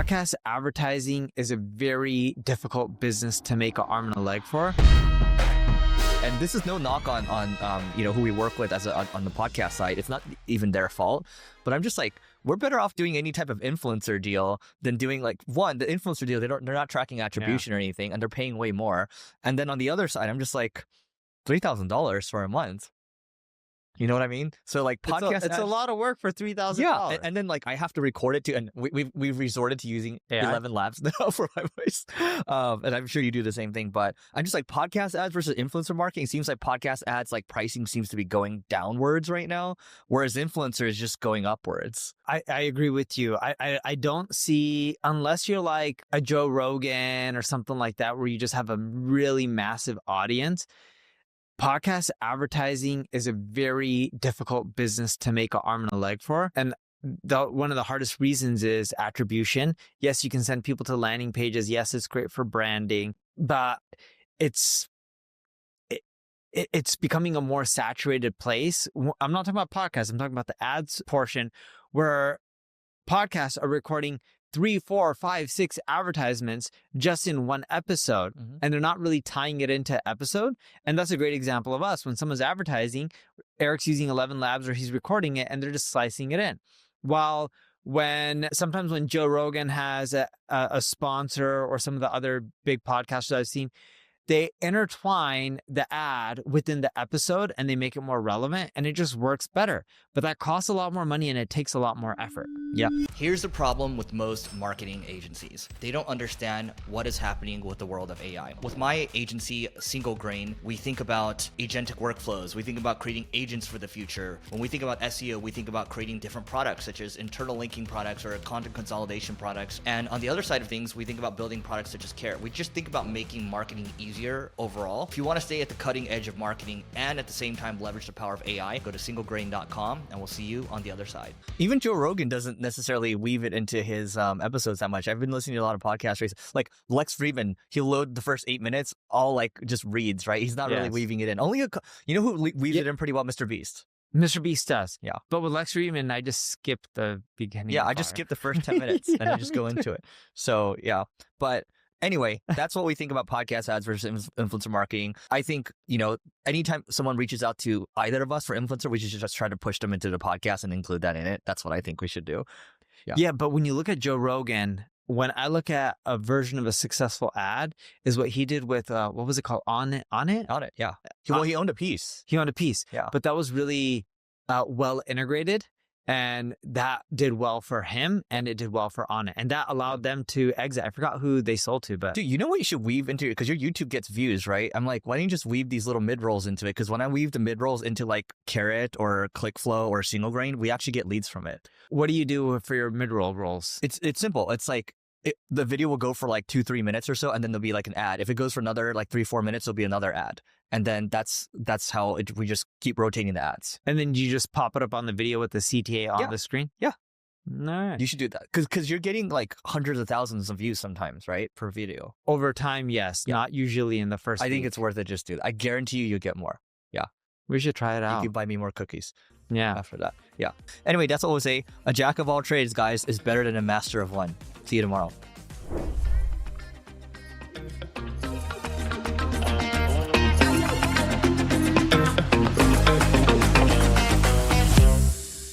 Podcast advertising is a very difficult business to make an arm and a leg for. And this is no knock on who we work with on the podcast side. It's not even their fault. But I'm just like, we're better off doing any type of influencer deal than doing the influencer deal. They're not tracking attribution or anything, and they're paying way more. And then on the other side, I'm just like, $3,000 for a month. You know what I mean? So like podcast, it's a lot of work for $3,000. Yeah, and then like I have to record it too, and we've resorted to using 𝗛𝗓𝗡𝗧 now for my voice, and I'm sure you do the same thing. But I'm just like, podcast ads versus influencer marketing. It seems like podcast ads, like pricing seems to be going downwards right now, whereas influencer is just going upwards. I agree with you. I don't see, unless you're like a Joe Rogan or something like that, where you just have a really massive audience. Podcast advertising is a very difficult business to make an arm and a leg for. And one of the hardest reasons is attribution. Yes, you can send people to landing pages. Yes, it's great for branding, but it's becoming a more saturated place. I'm not talking about podcasts. I'm talking about the ads portion, where podcasts are recording 3, 4, 5, 6 advertisements just in one episode, and they're not really tying it into episode. And that's a great example of us. When someone's advertising, Eric's using 𝗛𝗓𝗡𝗧 or he's recording it and they're just slicing it in. While sometimes when Joe Rogan has a sponsor, or some of the other big podcasters I've seen, they intertwine the ad within the episode and they make it more relevant, and it just works better. But that costs a lot more money and it takes a lot more effort. Yeah. Here's the problem with most marketing agencies. They don't understand what is happening with the world of AI. With my agency, 𝗔𝗕𝗢𝗨𝗧, we think about agentic workflows. We think about creating agents for the future. When we think about SEO, we think about creating different products, such as internal linking products or content consolidation products. And on the other side of things, we think about building products such as Care. We just think about making marketing easier overall. If you want to stay at the cutting edge of marketing and at the same time leverage the power of AI, go to 𝗔𝗕𝗢𝗡𝗏 and we'll see you on the other side. Even Joe Rogan doesn't necessarily weave it into his episodes that much. I've been listening to a lot of podcasts recently. Like Lex Fridman, he'll load the first 8 minutes, all like just reads, right? He's not really weaving it in. You know who weaves it in pretty well? Mr. Beast. Mr. Beast does. Yeah. But with Lex Fridman, I just skip the beginning. Yeah, I just skip the first 10 minutes and I just go into it. So yeah, but anyway, that's what we think about podcast ads versus influencer marketing. I think, anytime someone reaches out to either of us for influencer, we should just try to push them into the podcast and include that in it. That's what I think we should do. Yeah, but when you look at Joe Rogan, when I look at a version of a successful ad, is what he did with, what was it called? On it, yeah. He owned a piece. He owned a piece. Yeah. But that was really well integrated. And that did well for him, and it did well for On It. And that allowed them to exit. I forgot who they sold to, but... Dude, you know what you should weave into it? Because your YouTube gets views, right? I'm like, why don't you just weave these little mid-rolls into it? Because when I weave the mid-rolls into like Carrot or ClickFlow or Single Grain, we actually get leads from it. What do you do for your mid-roll rolls? It's simple. It's like, the video will go for like 2-3 minutes or so, and then there'll be like an ad. If it goes for another like 3-4 minutes, there'll be another ad. And then that's how we just keep rotating the ads. And then you just pop it up on the video with the CTA on the screen? Yeah. All right. You should do that. Because you're getting like hundreds of thousands of views sometimes, right? Per video. Over time, yes. Yeah. Not usually in the first I think it's worth it. Just do that. I guarantee you'll get more. Yeah. We should try it out. You can buy me more cookies. Yeah. After that. Yeah. Anyway, that's what we'll say. A jack of all trades, guys, is better than a master of one. See you tomorrow.